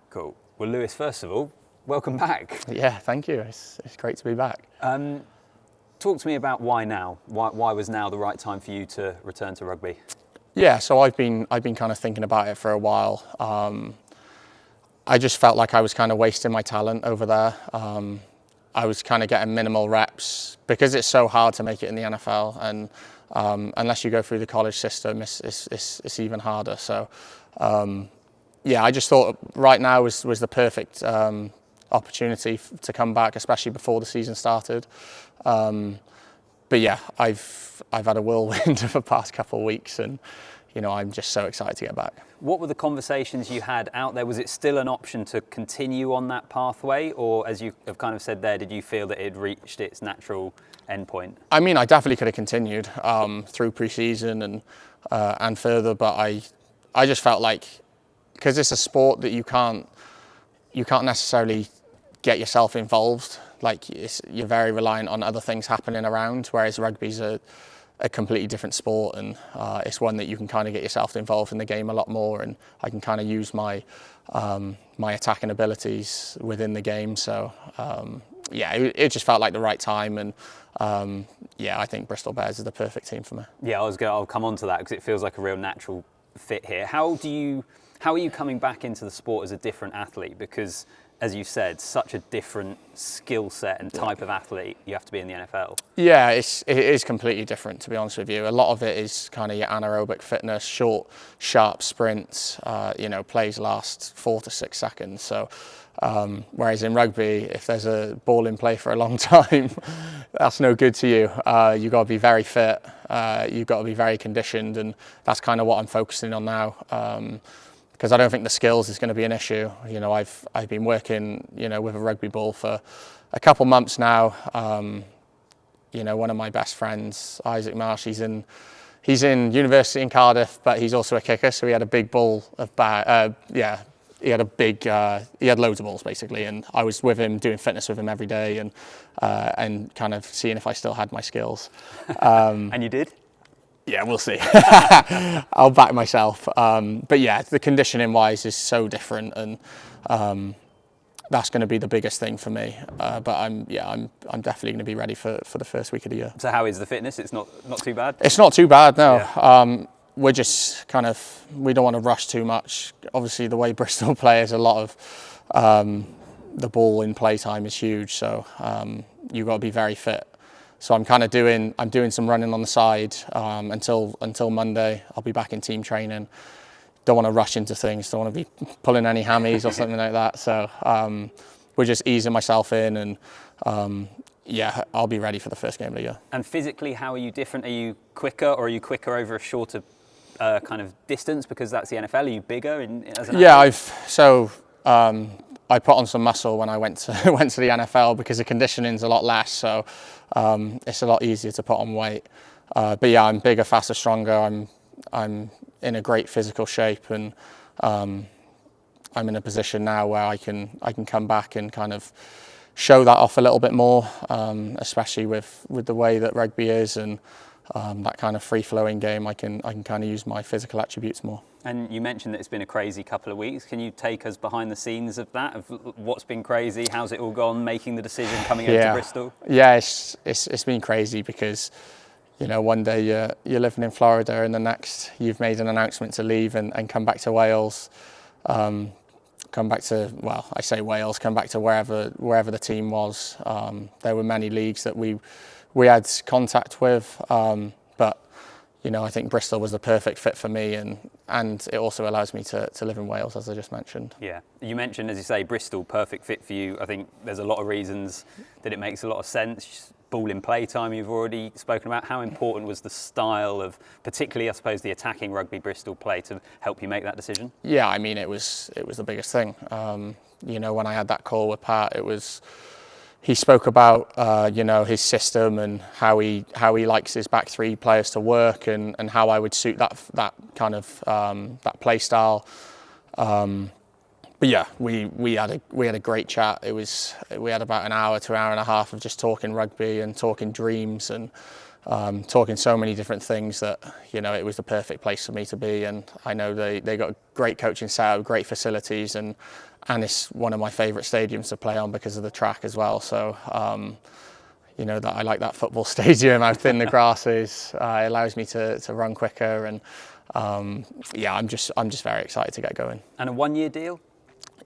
Cool. Well, Lewis, first of all, welcome back. Yeah, thank you. It's great to be back. Talk to me about why now? Why was now the right time for you to return to rugby? Yeah, so I've been kind of thinking about it for a while. I just felt like I was kind of wasting my talent over there. I was kind of getting minimal reps because it's so hard to make it in the NFL, and unless you go through the college system, it's even harder. So yeah, I just thought right now was the perfect opportunity to come back, especially before the season started. But yeah, I've had a whirlwind of the past couple of weeks, and I'm just so excited to get back. What were the conversations you had out there? Was it still an option to continue on that pathway, or as you have kind of said there, did you feel that it had reached its natural endpoint? I mean, I definitely could have continued through pre-season and further, but I just felt like, because it's a sport that you can't necessarily get yourself involved. Like, you're very reliant on other things happening around, whereas rugby's a completely different sport, and it's one that you can kind of get yourself involved in the game a lot more, and I can kind of use my attacking abilities within the game. So yeah, it just felt like the right time, and yeah, I think Bristol Bears is the perfect team for me. Yeah, I'll come on to that because it feels like a real natural fit here. How are you coming back into the sport as a different athlete? Because, as you said, such a different skill set and type of athlete you have to be in the NFL. Yeah, it is completely different, to be honest with you. A lot of it is kind of your anaerobic fitness, short, sharp sprints. Plays last 4 to 6 seconds. So, whereas in rugby, if there's a ball in play for a long time, that's no good to you. You've got to be very fit. You've got to be very conditioned, and that's kind of what I'm focusing on now. Because I don't think the skills is going to be an issue. I've been working, with a rugby ball for a couple months now. One of my best friends, Isaac Marsh, he's in university in Cardiff, but he's also a kicker. So he had a big ball of he had loads of balls basically, and I was with him doing fitness with him every day, and kind of seeing if I still had my skills. And you did? Yeah, we'll see. I'll back myself. But yeah, the conditioning wise is so different, and that's going to be the biggest thing for me. But I'm definitely going to be ready for the first week of the year. So how is the fitness? It's not too bad? It's not too bad, no. Yeah. We're just we don't want to rush too much. Obviously, the way Bristol plays, a lot of the ball in play time is huge. So you've got to be very fit. So I'm doing some running on the side until Monday. I'll be back in team training. Don't want to rush into things. Don't want to be pulling any hammies or something like that. So we're just easing myself in, and yeah, I'll be ready for the first game of the year. And physically, how are you different? Are you quicker, or are you quicker over a shorter kind of distance because that's the NFL? Are you bigger as an athlete? Yeah, I put on some muscle when I went to the NFL because the conditioning's a lot less, so it's a lot easier to put on weight. But yeah, I'm bigger, faster, stronger. I'm in a great physical shape, and I'm in a position now where I can come back and kind of show that off a little bit more, especially with the way that rugby is, and that kind of free-flowing game. I can kind of use my physical attributes more. And you mentioned that it's been a crazy couple of weeks. Can you take us behind the scenes of that, of what's been crazy? How's it all gone, making the decision, coming over to Bristol? Yeah, it's been crazy because, one day you're living in Florida, and the next you've made an announcement to leave and come back to Wales. Come back to wherever the team was. There were many leagues that we had contact with, but I think Bristol was the perfect fit for me, and it also allows me to live in Wales, as I just mentioned. Yeah, you mentioned, as you say, Bristol, perfect fit for you. I think there's a lot of reasons that it makes a lot of sense. Ball in play time, you've already spoken about. How important was the style of, particularly, I suppose, the attacking rugby Bristol play to help you make that decision? Yeah, I mean, it was the biggest thing. When I had that call with Pat, he spoke about his system and how he likes his back three players to work, and how I would suit that kind of that play style. But yeah, we had a great chat. We had about an hour to hour and a half of just talking rugby and talking dreams, and talking so many different things that, you know, it was the perfect place for me to be. And I know they got a great coaching setup, great facilities, and it's one of my favourite stadiums to play on because of the track as well. So, you know, that I like that football stadium, how thin the grass is. It allows me to run quicker, and yeah, I'm just very excited to get going. And a 1-year deal?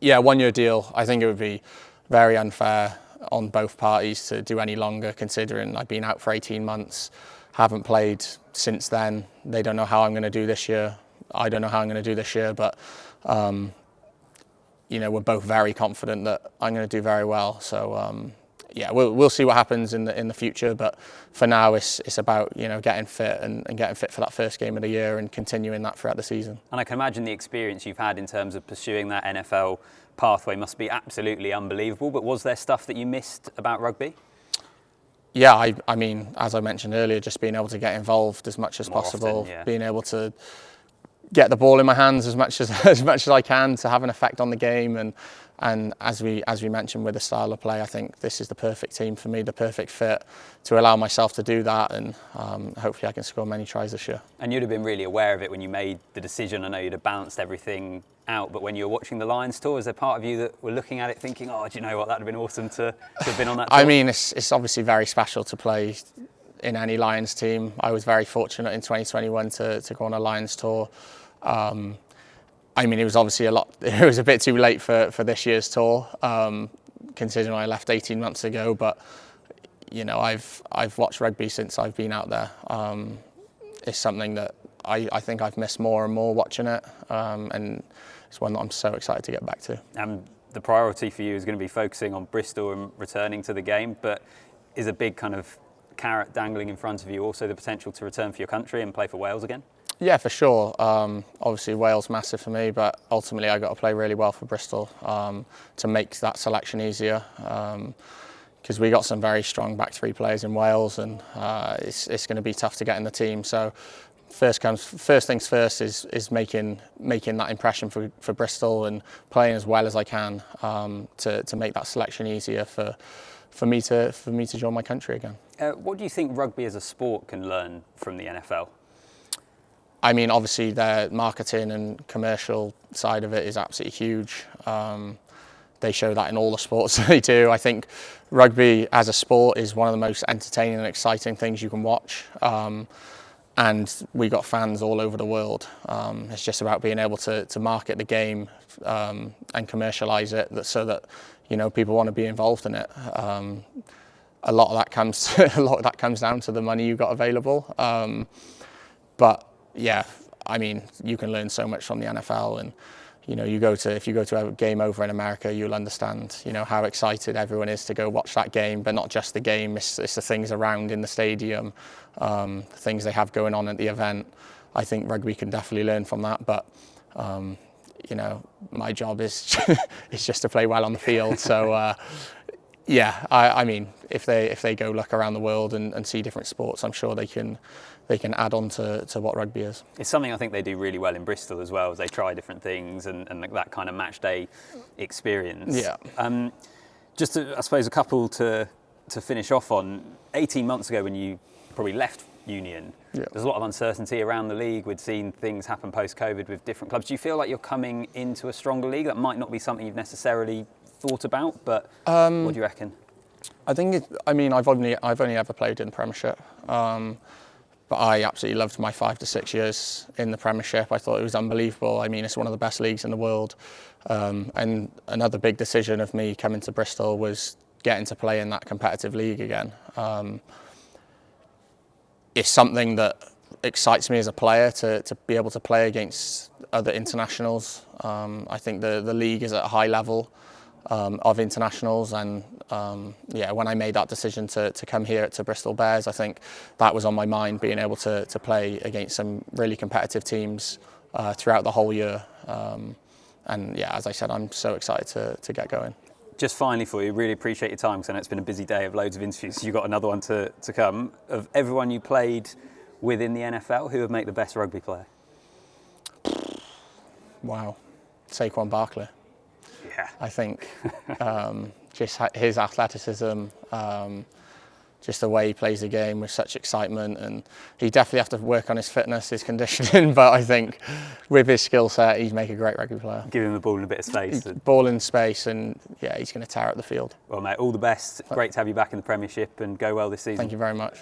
Yeah, 1-year deal. I think it would be very unfair on both parties to do any longer, considering I've been out for 18 months, haven't played since then. They don't know how I'm going to do this year. I don't know how I'm going to do this year, but you know, we're both very confident that I'm going to do very well. So yeah, we'll see what happens in the future, but for now it's about, you know, getting fit and getting fit for that first game of the year and continuing that throughout the season. And I can imagine the experience you've had in terms of pursuing that NFL pathway must be absolutely unbelievable, but was there stuff that you missed about rugby? Yeah, I mean, as I mentioned earlier, just being able to get involved as much as More possible, often, yeah. being able to get the ball in my hands as much as I can to have an effect on the game, and as we mentioned with the style of play, I think this is the perfect team for me, the perfect fit to allow myself to do that, and hopefully I can score many tries this year. And you'd have been really aware of it when you made the decision. I know you'd have balanced everything out, but when you were watching the Lions tour, was there part of you that were looking at it thinking, oh, do you know what, that'd have been awesome to have been on that tour? I mean, it's obviously very special to play in any Lions team. I was very fortunate in 2021 to go on a Lions tour. I mean, it was obviously it was a bit too late for this year's tour, considering I left 18 months ago, but you know, I've watched rugby since I've been out there. It's something that I think I've missed more and more watching it, and it's one that I'm so excited to get back to. The priority for you is going to be focusing on Bristol and returning to the game, but is a big kind of carrot dangling in front of you also the potential to return for your country and play for Wales again? Yeah, for sure. Obviously, Wales massive for me, but ultimately I got to play really well for Bristol to make that selection easier. Because we got some very strong back three players in Wales, and it's going to be tough to get in the team. So first things first is making that impression for Bristol and playing as well as I can to make that selection easier for me to join my country again. What do you think rugby as a sport can learn from the NFL? I mean, obviously their marketing and commercial side of it is absolutely huge. They show that in all the sports they do. I think rugby as a sport is one of the most entertaining and exciting things you can watch. And we got fans all over the world. It's just about being able to market the game and commercialise it so that, you know, people want to be involved in it. A lot of that comes down to the money you got available. But yeah, I mean, you can learn so much from the NFL, and you know, if you go to a game over in America, you'll understand, you know, how excited everyone is to go watch that game. But not just the game; it's the things around in the stadium, the things they have going on at the event. I think rugby can definitely learn from that. But you know, my job is is just to play well on the field. So yeah, I mean, if they go look around the world and see different sports, I'm sure they can add on to what rugby is. It's something I think they do really well in Bristol as well, as they try different things and that kind of match day experience. Yeah. Just I suppose a couple to finish off on. 18 months ago when you probably left Union, yeah, there's a lot of uncertainty around the league. We'd seen things happen post-COVID with different clubs. Do you feel like you're coming into a stronger league? That might not be something you've necessarily thought about, but what do you reckon? I think I mean, I've only ever played in the Premiership. But I absolutely loved my 5 to 6 years in the Premiership. I thought it was unbelievable. I mean, it's one of the best leagues in the world. And another big decision of me coming to Bristol was getting to play in that competitive league again. It's something that excites me as a player to be able to play against other internationals. I think the league is at a high level of internationals, and yeah, when I made that decision to come here to Bristol Bears, I think that was on my mind, being able to play against some really competitive teams throughout the whole year. And yeah, as I said, I'm so excited to get going. Just finally for you, really appreciate your time, because I know it's been a busy day of loads of interviews, so you've got another one to come. Of everyone you played within the NFL, who would make the best rugby player? Wow, Saquon Barkley. Yeah. I think just his athleticism, just the way he plays the game with such excitement, and he definitely have to work on his fitness, his conditioning, but I think with his skill set, he'd make a great rugby player. Give him the ball in a bit of space. Ball in space, and yeah, he's going to tear up the field. Well, mate, all the best. Great to have you back in the Premiership, and go well this season. Thank you very much.